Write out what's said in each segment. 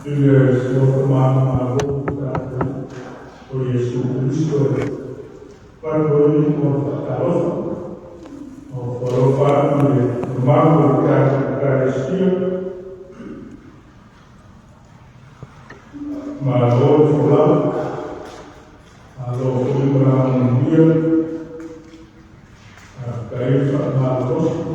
Biblia inasimama maarufu kwa Yesu Kristo quando farò parte del mambo di Eucaristia, ma allora fulano, allora fulano un dia, Caifa Marcos,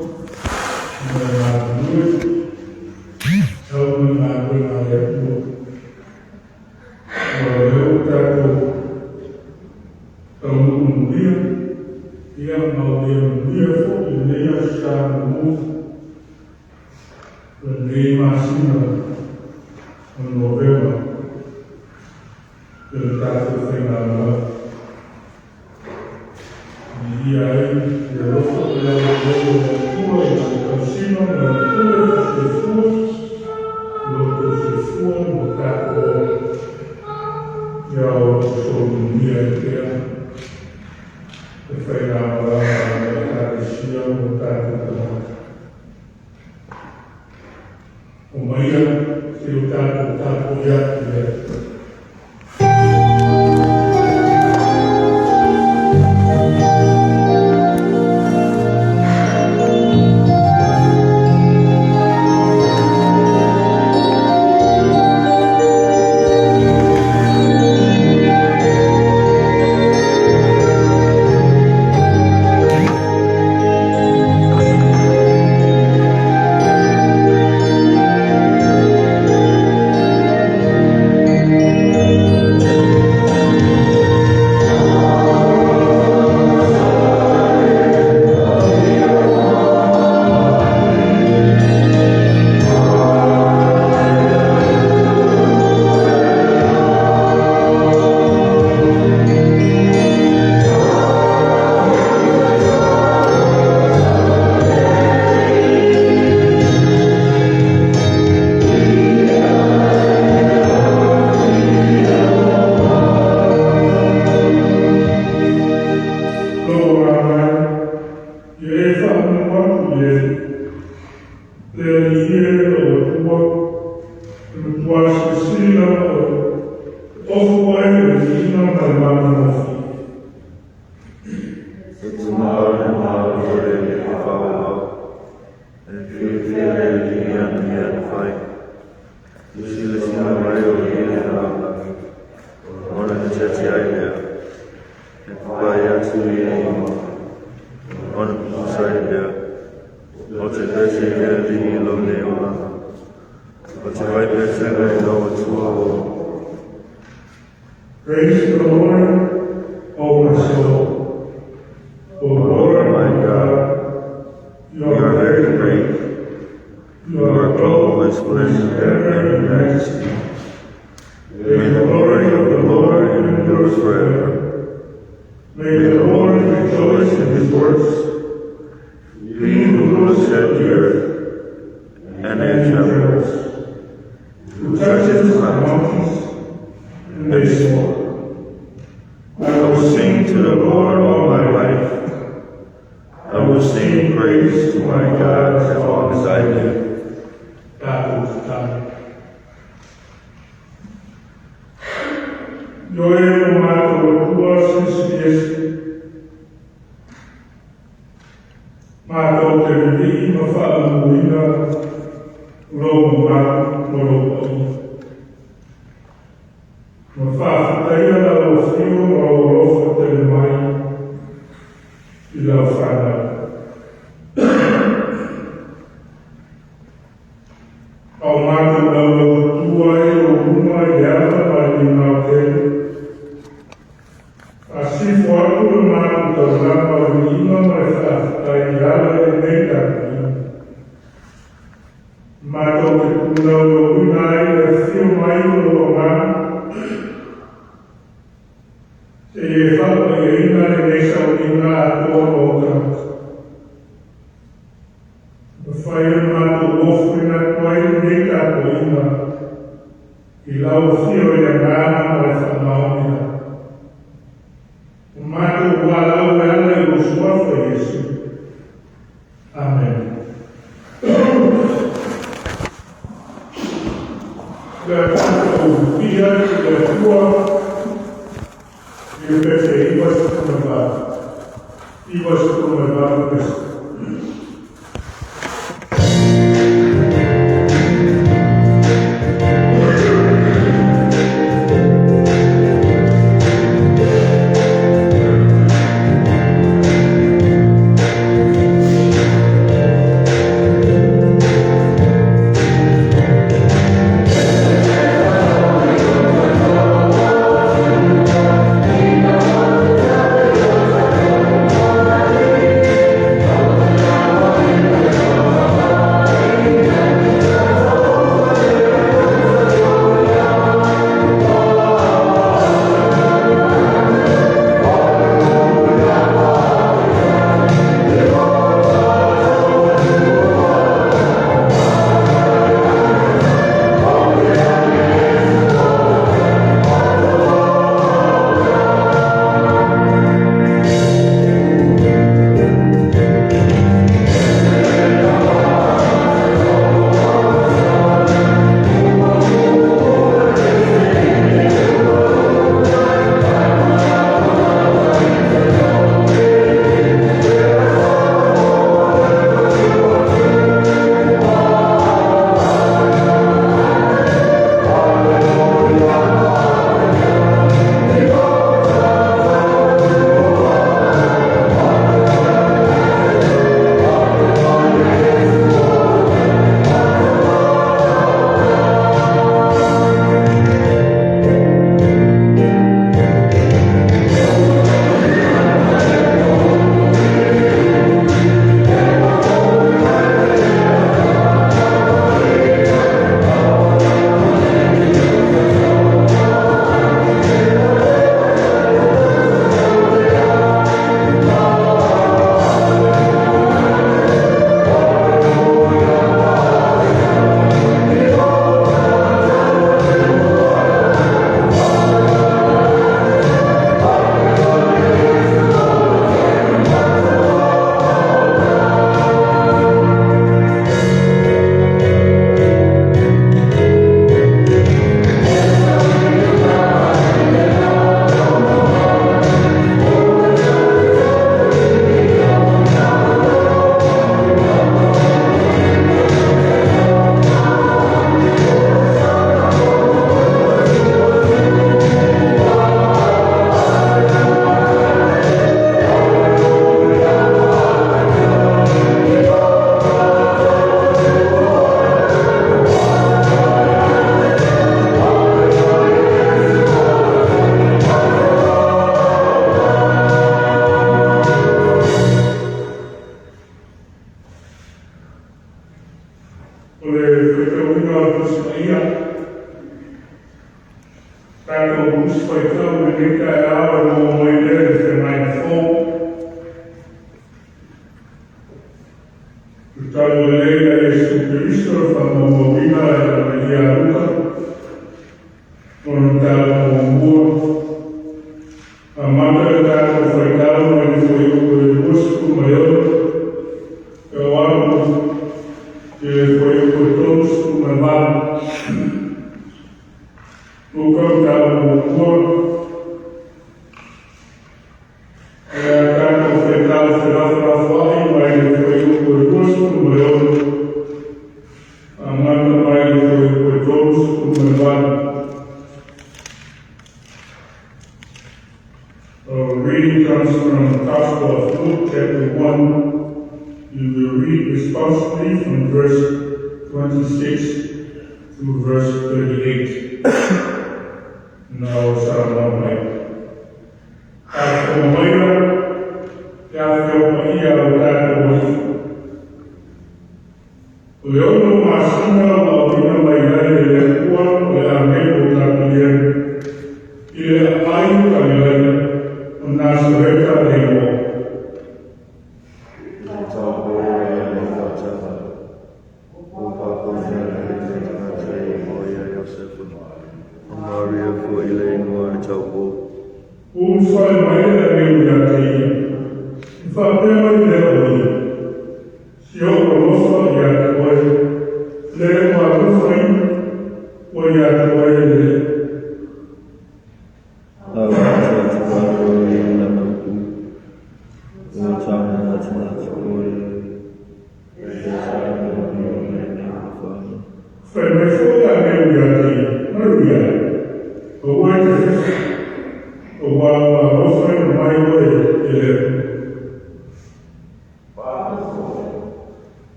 Praise the Lord, O my soul. O Lord, my God, you are very great. You are clothed with splendor and majesty. May the glory of the Lord endure forever. May the Lord rejoice in his works. He who looks at the earth and it trembles, who touches my mountains and they soar. I will sing to the Lord all my life. I will sing praise to my God as long as I live. Yo he tomado tua sensibilidade, mas ao ter vindo a falar moída, logo mal, logo ma fa taia la ofio o rofa del mai la fana au mata la tua e o uma yava ma di mate assim forte o mata da marina ma fa taia e meta ma to que não unai e fio mai o ma e fatto che in messa un'inna a fai un offrina poi mica prima il laufio e la mano e fa nomina un mato uguale a uguale e lo suo Gesù. Amen.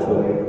Amen.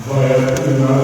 vai afinar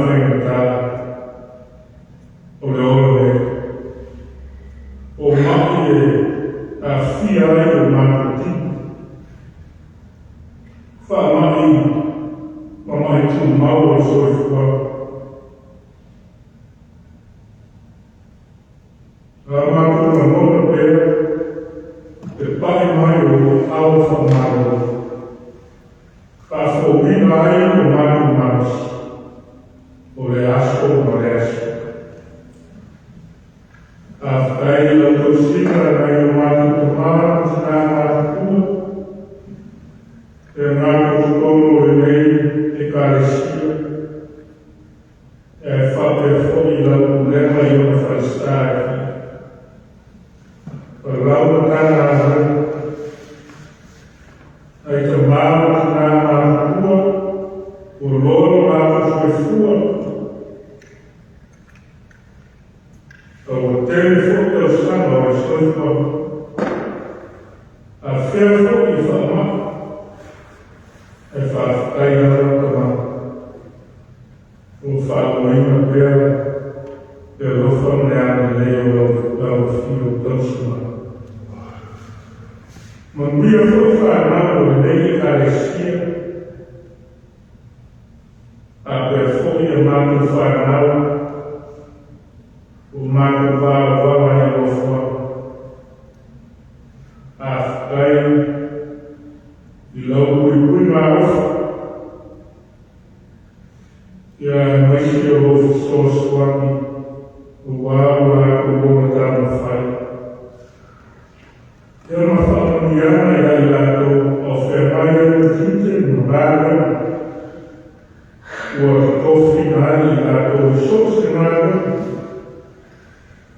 wharenga o le ore o maki e a fia ai o makuti. Whaamai mamai tu mau o soifua. A maku na mona pera te pai mai o au whamaro. Ka whowina ai o maku maus o le asko o le asko. A whai la tosika nei o maku tomara tina maku e maku tono e nei e karesia e whape whoi la ulema i o na whaistaki. Rau tana ai te mau tina maku o loro maku whefua. O telefone o sama o soifua. A whewho i whaama. E whaakai na rakama. O whaamoina pēr. E rofa mea leo au whio tausuma. Manguia foi whanau o nei karesia. A perfoi e manu whanau. O manu wawa i ofua. A whakai i lau pui maofa. Ia maisi o ofu soswani. O wawa o bona tama whai. Ia ma whaamiana i ai lato o whemai o tute no rāra. Ua kofi nai i lato o sose rāra.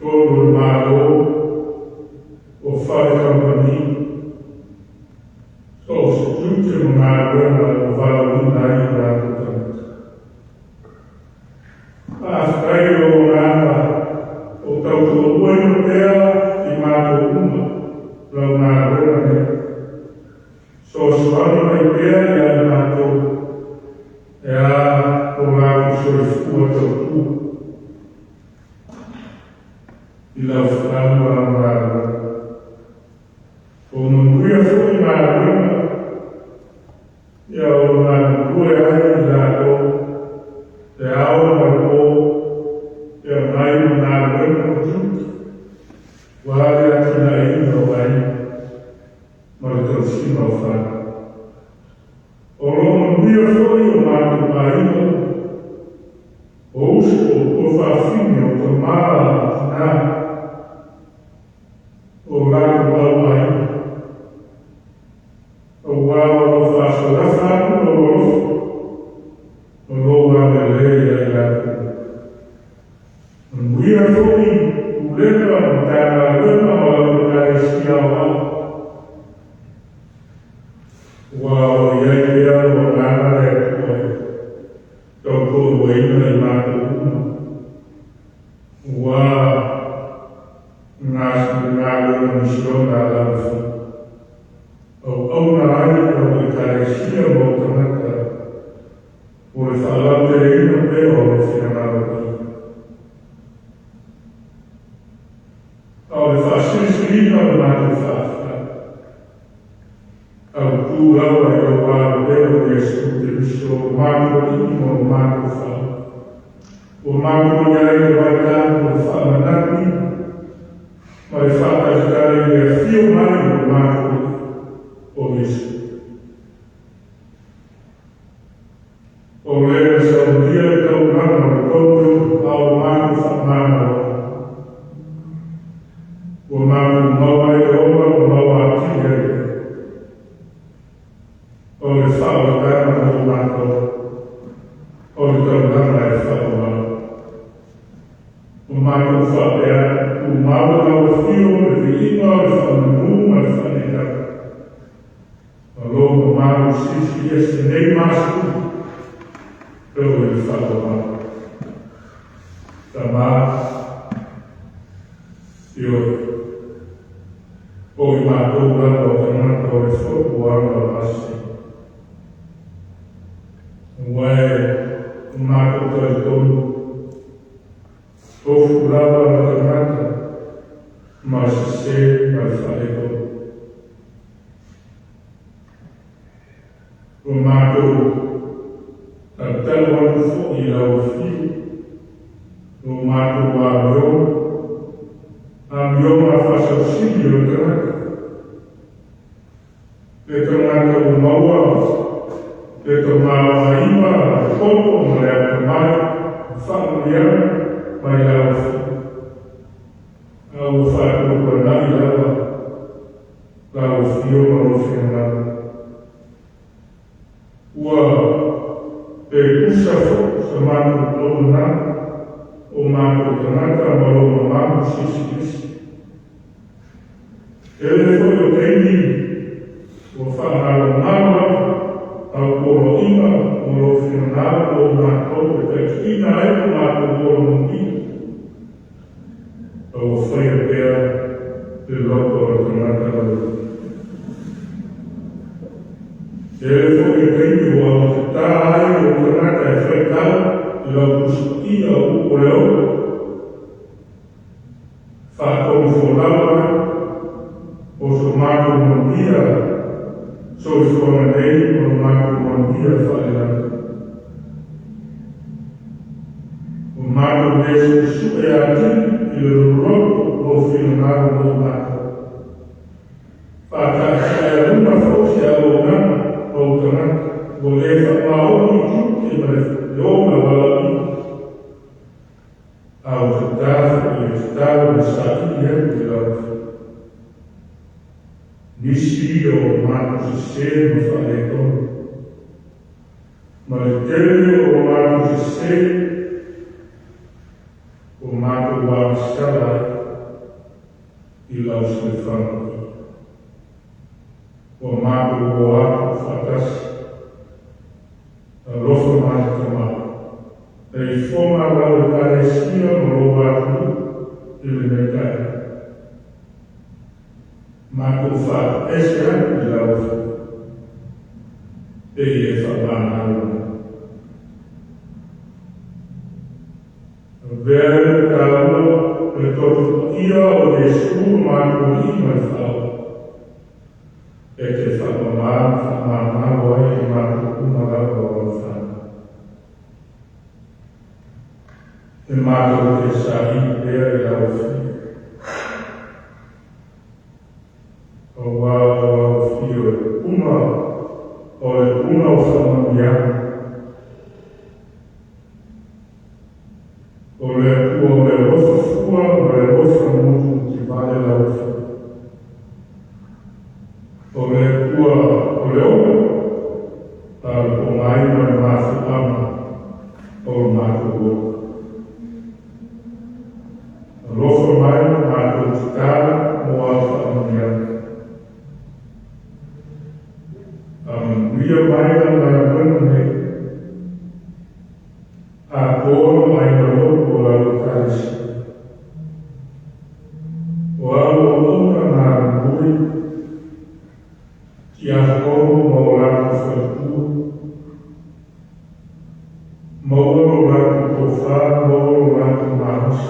Todo o malo o whai kampani. So se tute no rāra o walau nai i lato tamata. A whai o rāra o tautu o ueno pēr i mātou uma. Lau nā rona ne. So suano mai pēr i ai mātou e a o rāku soifua tautu. I lau whanu a rāra. O manuia fui nā rona. Ia o nā kue ai i rātou. Te ao marko. Ia mai nā rona o tuki. Wale ati na ino ai. Marikaushima o whana. O roma mia foi o mātu maina. O usko o whawhine o te maa tina. O rāku au ai. O wāwa o whāsarafanu o rofu. O roa me lei ai rāku. Mia foi o lema o tāna lema o au karesia o au. Wow, iai pia o ngana e koe. Toko ueina i mātu uma. Ua ngālu misio ngā lauwhi. Au na ai o e karesia o tamata. O e whalau te reina peo o whianau. Au e whasirisirina o mātu whawha. Au pūrau ai o wāru reo Jesu te miso o mātu imo o mātu whau. O mātu iai o waitātu o whamanaki. Mai whakatare i a whio mai o mātu o Jesu. O lea sa o dia e tau nana o tōpio au mātu whamana o. O mātu maua e oa o maua ati e. O le whaua kāna o mātou. O le tau nana e whaua. O mātou whapea. O maua na o whio le whiinga o le whanamuma le whanetaka. O loko mātou sisi e se nei māsu. Tau e whaua. Ta mā. Io. O i mātou rana o tanaka o le whoku anga masi. Wai, mātou tau tō lau fiu, no mātou wā mioma, a mioma whasau siri o tangata. Te tangata o maua, te tangata haiwa, te koko, mo lea te mai, whakariana, mai lau fiu. Au whātua kua nai lawa, lau fiu maro whenangata. Ua e usa fo sa mātou tōna nana, o mātou tangata maro ma mātou sisi. Ele foi o teini, o whanaro ngāwa, au koro ima, maro whenangata o mātou, e te ina e o mātou koro mungi. O whai a pēr, te loko o tangata maro. Ele foi o teini, o te tāai o tangata e whai tau, lau kusukia o leo, whātou wholawa, o so mātou mondia, so i whona nei, o mātou mondia whaelaka. O mātou nesu suke ati, i le ruroko o whinangaro o mātou. Whātaka e runa whausia o ngana, o tangata, o le whamaoni tuki mai Roma walawi, au te tāwha i te tāwa na sāki e te lau. Nisi o mātou se sēne ma whae tonu. Ma le tele o mātou se sēne, o mātou wā skalai i lau se whanau. O mātou o ātou whakasi, a rofa mai te maa. E whoma lau e kare skia ma roa atu i le nekai. Mātou wha ese atu i lau wha. E wha mana lau. Vere ka ua e totu ia o le sku mātou i mai whao. E te wha mana wai e mātou kumarau o wha. E mātou te sahi pēr i au whi. O wau whi o e puma, o e puma o whamamiana. O le rofa fua, o le rofa mutu ki vale lau whi. O le opa, o mai mai māwhi ama, o mātou opa. Rofa mai mātou te kāra mo alfa amaniana. Ria mai na mai mana nei. A kōra mai na loko o alo karisi. O alo ona nā ranguri, ki a kōro mo rāku whakua. Mauro rāku tōwha, mauro rāku mahasi.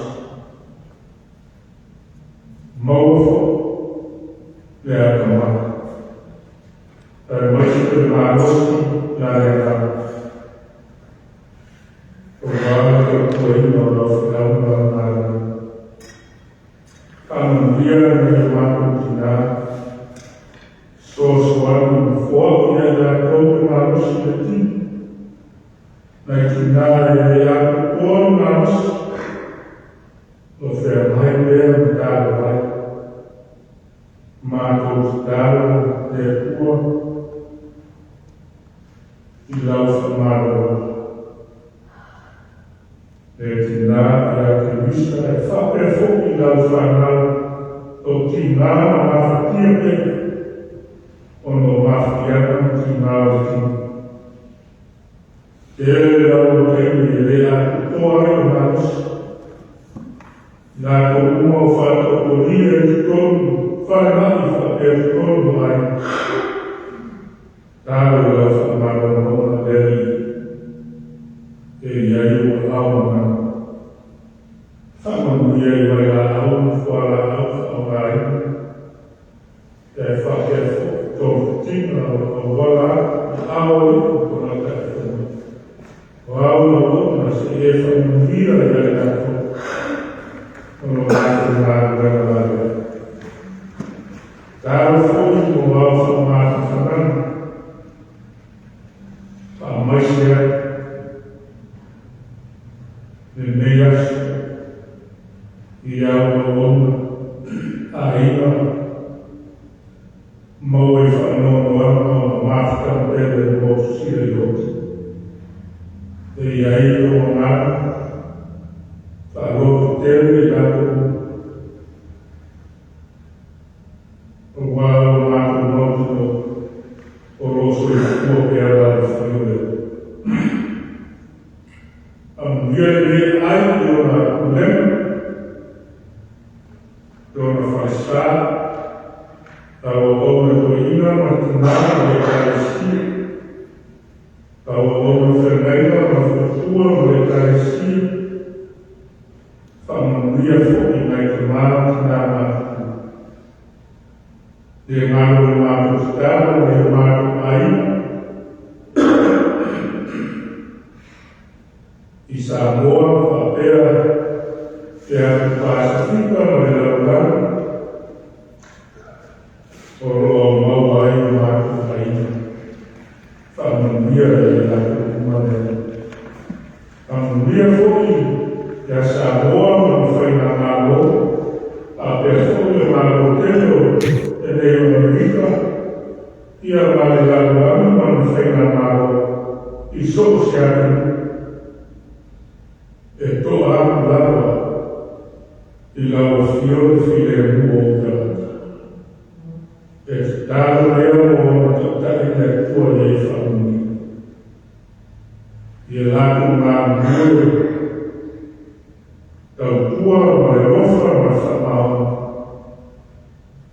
Mauro le akamaka. Tai maisi te mārosi la reka. O rāna te kuaina o lau whilauna nāra. Kāmanuia nei mātou tina. Soasoanu whoaki ai la tau te mārosi le ti. Nei tina e aku kōru mārosi. O whea mai mea me tāra vai. Mātou te tāra te kua. I lau whamaro. E tina i a te misa e whape fōki i lau whanau. O tina o mawhatia pe. O no mawhatiana tina o tina. Te lau teimi e rea kutoa e o nāsi. Nā ko uma o whātoko ria e te tonu, whanai whape e te tonu ai. Tāru la whamaro mona leri, e iai o aona. Whamanu iai vai la auna, whala au whaorai. Te whake tōku tina o wala, au i kona te tonu. O auna o na familia yako unaoanza daarvoor behalve van maken van van meisje de neas jou woon aina mooi van normaal maakt kan de boos serieus de jij woon Kalau terus aku walau aku mau tu orang suruh biar saya dia ni ayat dia kulen dia fasa kalau orang tu ina macam mereka isi kalau orang fernanda macam mereka isi dia foi na tomada da de mago estado de mago aí e Samoa papel que a Pacífica no lugar o mau aí mago aí família da família foi que a Samoa não foi na Malo, a pessoa de Malotelo, ele é uma rica, e a Malilagua não foi na Malo, e só se abre, e toda a Malo, e lá o Senhor filho outra. Estado é uma total intelectual de família. E lá com uma mulher, tua maiofa masamau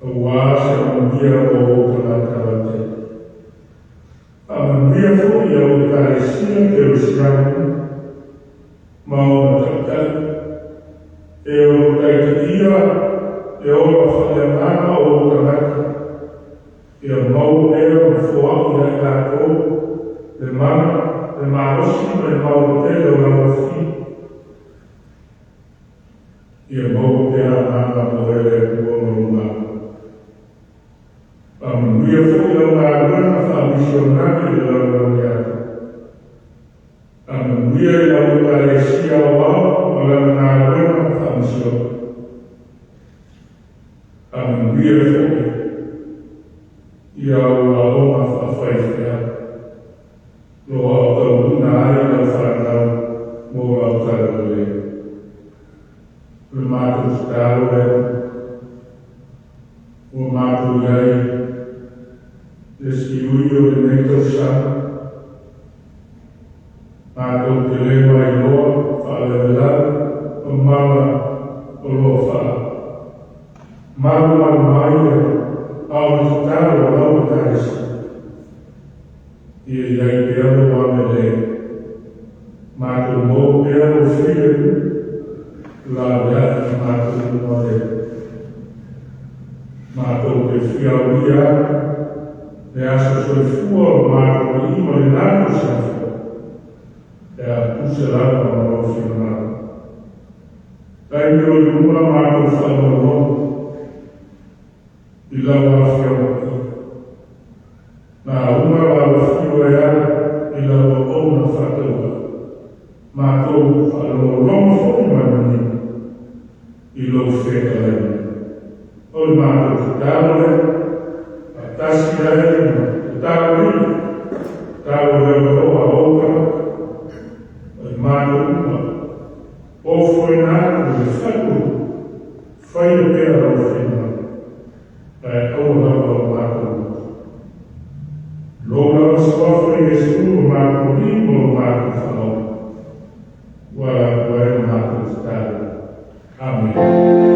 uasa dia outra karate dia foi a eucaristia cristã mau matar eu caía eu falava outra eu mau eu foi a caco de marosi de mau telo na fim e a mão dela na moeda do homem. A mulher foi a missionária da humanidade. A mulher da Eucaristia ao na missão. A mulher foi e ao homem a festa. No alto na área da farda, no altar do leito. O mato estava o mato gay desquiuio de neitosan mato que leva a inoa fala verdade o mala o lofa mala maia ao estado não cais e aí pelo homem mato mo pelo filho la verdade matou o modelo. Matou o perfil de essa sua matou o imaginário é a pulseirada no final. Aí eu nunca matou o salão e lá o fiel. Na uma lá o fiel e lá o outro fatou. Matou o salão não foi uma e lo fez o mato a taxa estava levou a outra o mato ou foi nada de fato foi o que era o final ou não o mato logo só foi isso o mato limpo o mato falou agora o mato está Amém.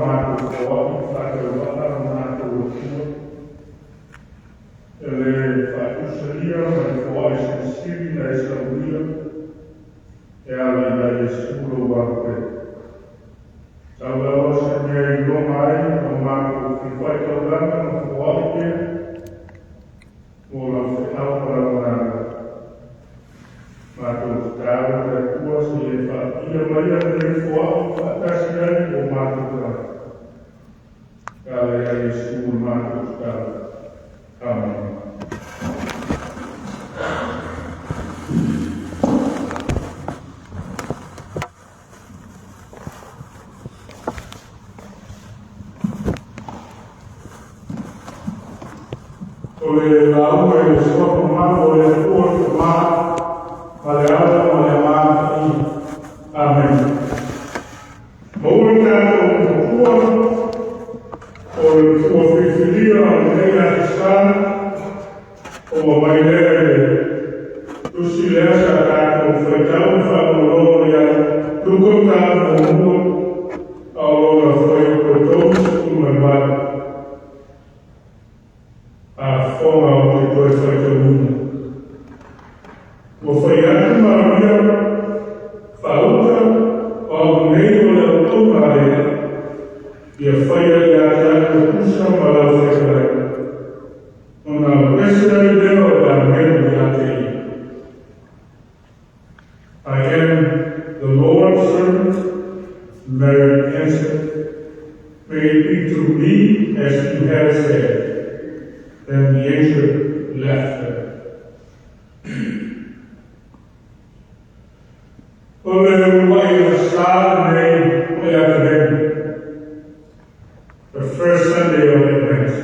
Marco Forte, Fatalana, Marco Rufino, ele Fatusaria, Marco Aisensiri, na Escaburia, e a Lida Escuro Barpe. Salvador Senhor e Lomai, o Marco Fatalana, Marco Forte, o Lafenal para Marco. Marco Gustavo da Rua, se ia Maria de Forte, Fatasidade, o Marco Gustavo. Galera, isso, o Marco Gustavo. Amém. Oleh lalu oleh semua pemain oleh tuan pemain Malayalam Malayalam ini. Amin. Maukan tuan oleh tuan Fifilia oleh Islam oleh Malaysia. Tusilah sekarang berjauh sama yang dukung kamu Allah foi produto memang a forma que foi feita o mundo. O feiato Maria falta ao meio da tomada e a feia e a casa puxa para a feira. Uma peça deu a meio da terra. I am the Lord's servant, Mary answered, may it be to me as you have said. Then the angel left her. The first Sunday of Advent.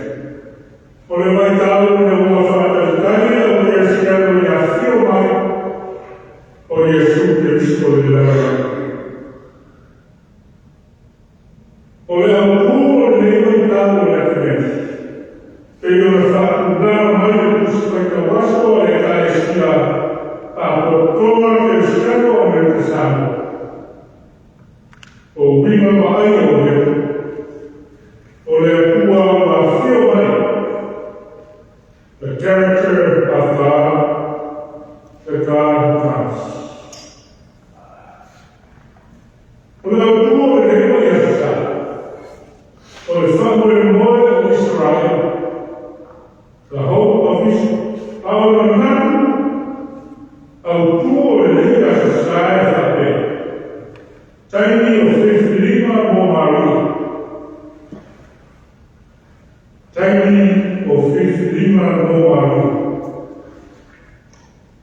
Pero la facultad mayor respecto a la Eucaristía, a proclamar el cielo a mercesano. O viva María, o le pua the character of God, the God comes. O le pua le o le favor de Israel. The hope of his our autor llega a society. Tiny of Lima Momari. Tiny of Lima Momari.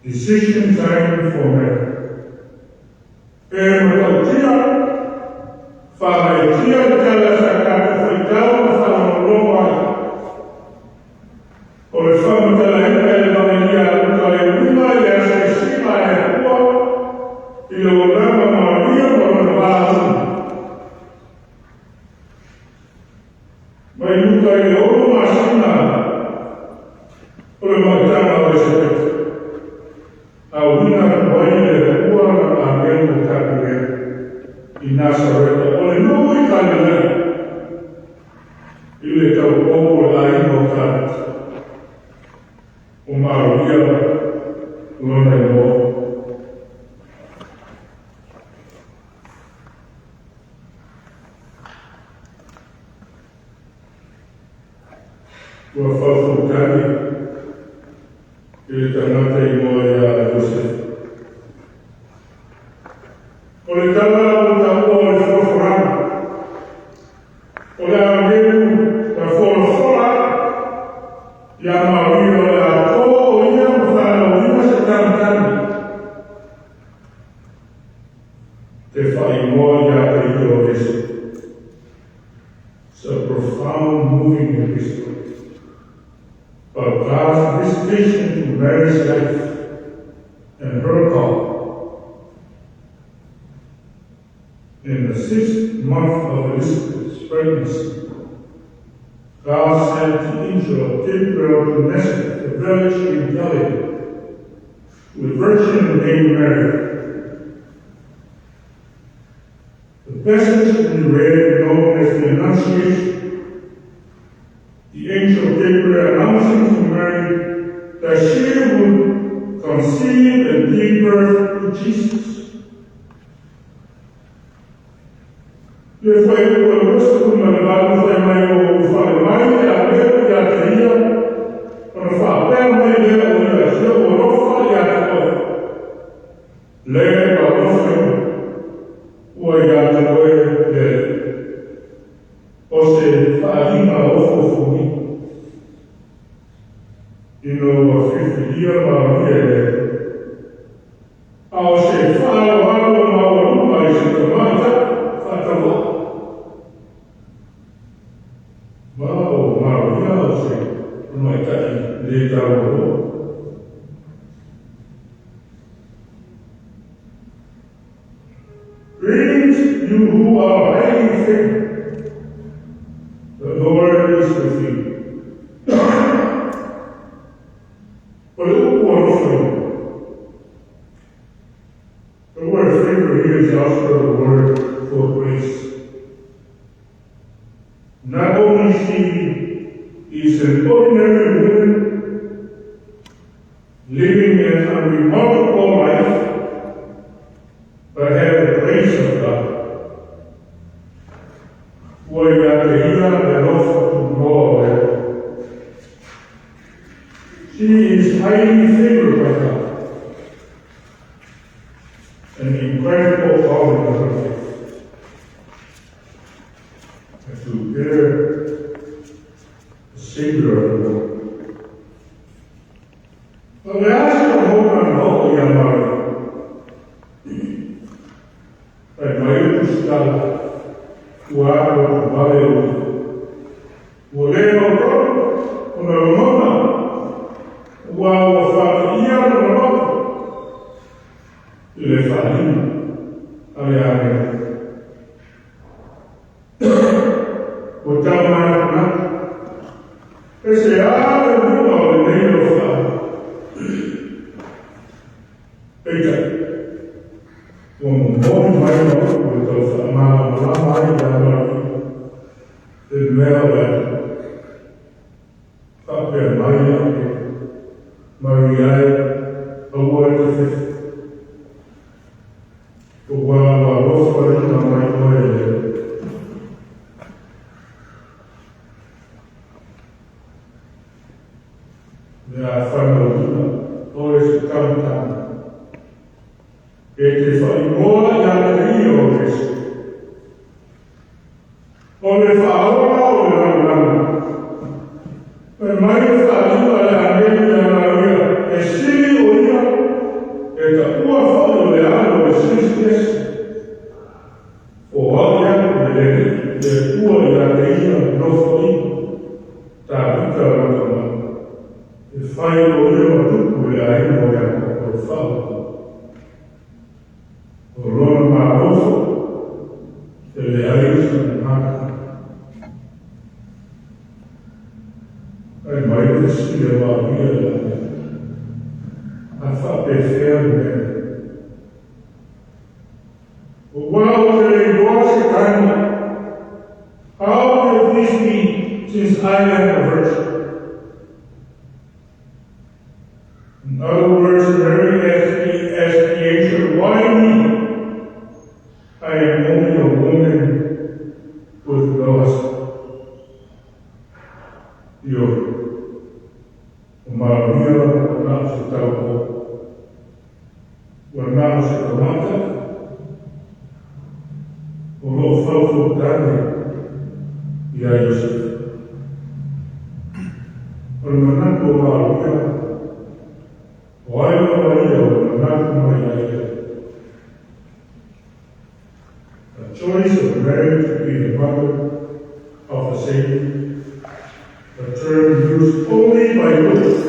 Decision time for me. Falecia della Sacra Frità fa Roma. O le fama della Evangelia Luca prima e assassina e tua il voleva Maria con la base. Ma in Luca e oro massina o le mattana le sepete. A una guaina tua a tempo capire in Nazareth o le noi camminare. Il è un popolo a invocare. Maria non è nuovo. Tu hai fatto cani e tornate in Moria così. O le tavole un po' il forfrano. O le avevano da forfora e a Maria te fai moia per io adesso. It's a profound moving episode. But God's visitation to Mary's life and her call. In the 6th month of Elizabeth's pregnancy, God sent the angel Gabriel to Nazareth, the village in Galilee, to a virgin named Mary. The passage we read, known as the Annunciation, the angel Gabriel announcing to Mary that she would conceive and give birth to Jesus. Le fue glorioso como el barco de Mayo, fue Mayo de la Biblia y la teoría, pero fue apenas de la universidad, o no fue ya de todo. Le conoce, o ya de de, o se farina ojo fumi. Y no fifiría María, o se farina María, y se tomaba, fataló. Wow, maravilhoso, não é que lhe dá o valor. Greetings, you who are highly favored. The Lord is with you. But look one the word favor here is also the word for grace. Not only she is an ordinary woman living a remarkable life, but has the grace of God. She is highly favored by God. An incredible calling of her life. To bear the Savior of the world. But we ask the hope and hope we are that my Gustavo, who are the Bible, who live on God, on the Mona, who are the Father, the Mona, le Fadim, Ayane. Ese abre el mundo de negro como un buen mayo, porque amamos la mayo del medio papel María, abuelo la voz para el tamaño la famiglia, dove si canta, e ti fa in modo da Dio questo. Come fa ora o l'anno? Per mai fa la Maria Maria, e sì o io, e da tua foto le hanno e si stesso. O oggi, le tue da Dio non fai, da vita la tua. E fai io tutto e hai per farlo. Allora Maroso e le hai sanate. E mai che si leva via a fare ferme. While they was time, how will this be since I am a virgin? In other words, Mary as the angel, why me? I am only a woman with no husband. Yo, Maria, não se tocou. Não se tomata. O lo falso tarde e a Yosef. Permanente Maria. Why Maria or not Maria? The choice of Mary to be the mother of the Savior, a term used only by Luke,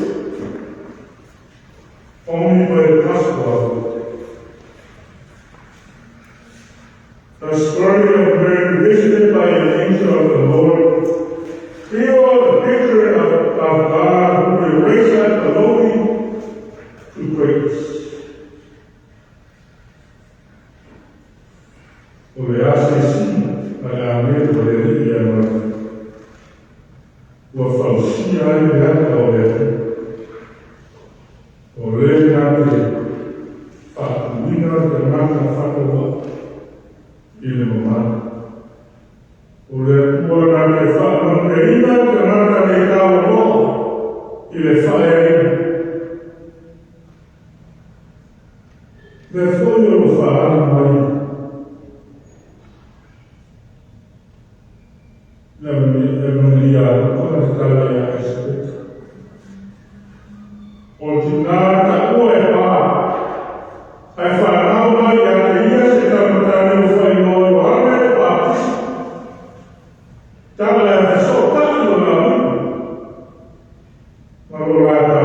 only by the Gospel of Luke. The story of Mary visited by an angel of the Lord reveals the picture of God who will raise up the lowly to greatness. Dove hace tani de ole. Ole na de fa wina de mata fa ko ile mama. Ole ora na de fa no de ina de mata de ka o ile fa e. Therefore you fa mai. L'Evangelia con la taglia rispetto. Ordinata o è pa. Hai fatto una iatria se t'ammettere fai noi guarda e batti. Taglia è soltanto la vita. Ma l'orata.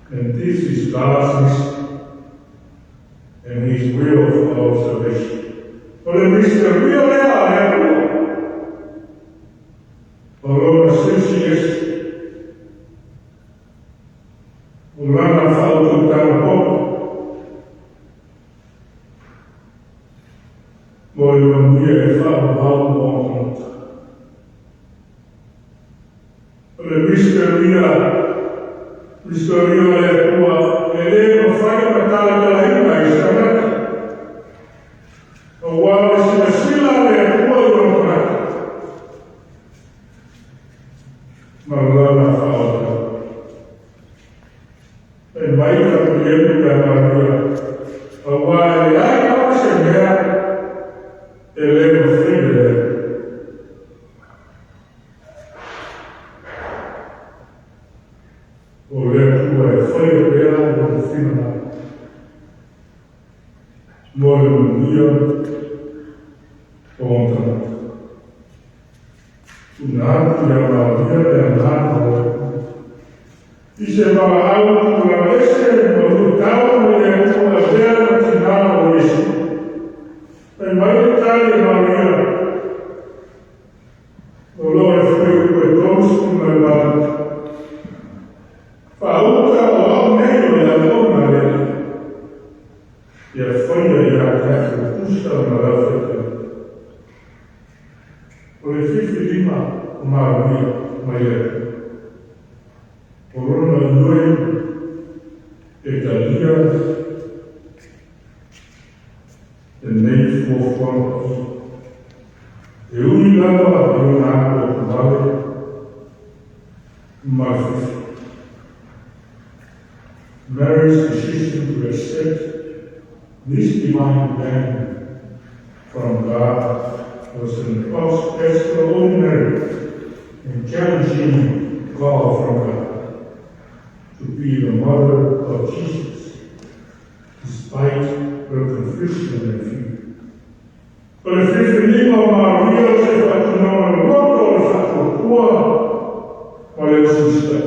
And this is God's and His will for our salvation. For the mystery real allora se non hanno fatto tutta un po', vogliono dire che fanno un po'. For the mystery è tua, e lei non fai portare della vita e stanotte. Uguale se la sila è tua e non fai. Ma allora fa oltre. E vai a vedere che la Maria. Uguale hai una segnale e lei non fede. O lei tua è fuori per la non fino. Muore un Dio contra. Un'altra Maria è un'altra. Diceva altro la essere, ma lottavano e come vera tinavano essi. E mai Maria. Allora fu quel costo nella pauta o meglio la donna e a foglia di acqua giusta nella fetta. Con le figlie di Maria, corona noi e Italia e nei fuochi. E un lato a un altro male, ma Mary's decision to accept this divine plan from God was an extraordinary and challenging call from God to be the mother of Jesus, despite her confusion and fear. Per il figlio Maria si è fatto un nome molto, ha fatto cuore, quale esiste.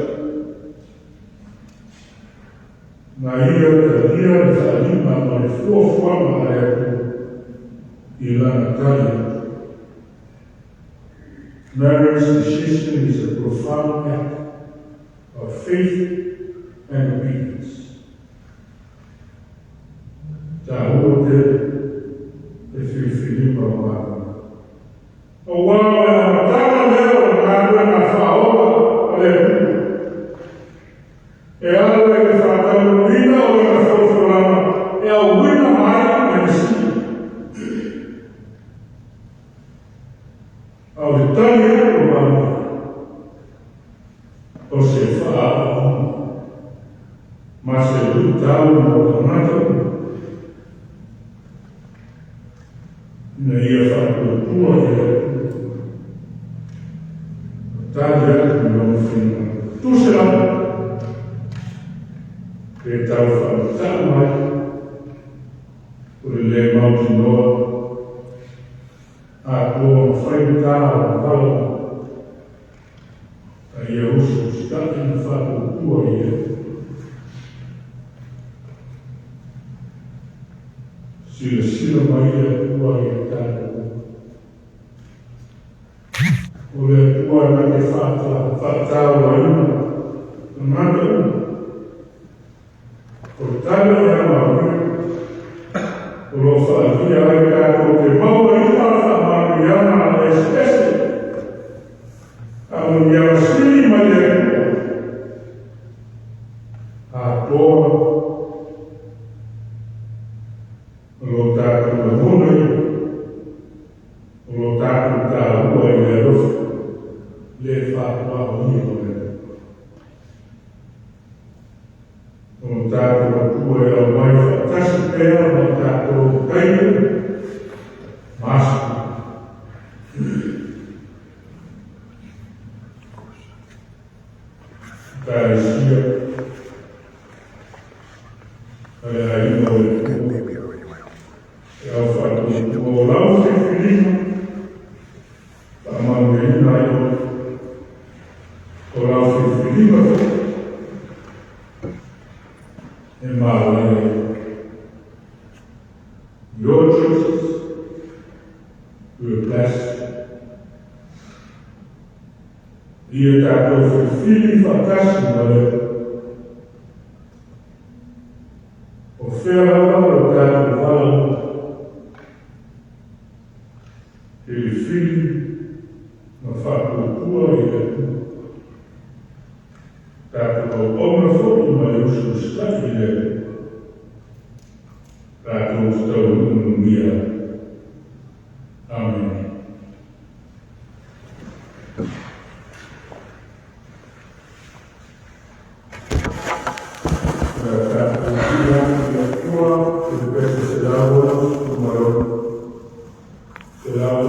Maria Maria Salima non è suo forma la Natalia. Mary's decision is a profound act of faith and obedience. Daoud e Filippo amano. O uomo è una tana vero, ma una faola, e allora che fa la lumina o una forfolana, e a una mai nel sì. A l'Italia romana, o si fa, ma se tutta una io fatto il tuo taglia non fino. Tu sei la che t'ho fatto mai con le mani no a tuo freddare e io uso stato in fatto il tuo si le silo Maria tua aiutare. O le tua avete fatta una, non hanno uno. Portarlo a Maria, o lo fa via aiutato che Maria fa Mariana alle stesse. tutaishia pale aina ya ufuatiliaji wa usifikilima kama mgeni nayo kwa usifikilima ni mawe your choices will bless die taak fulfilling fantastic offerta local valor ele filho uma facultura taak oma voor maar ook zo sterk in taak ons te meer amen. Será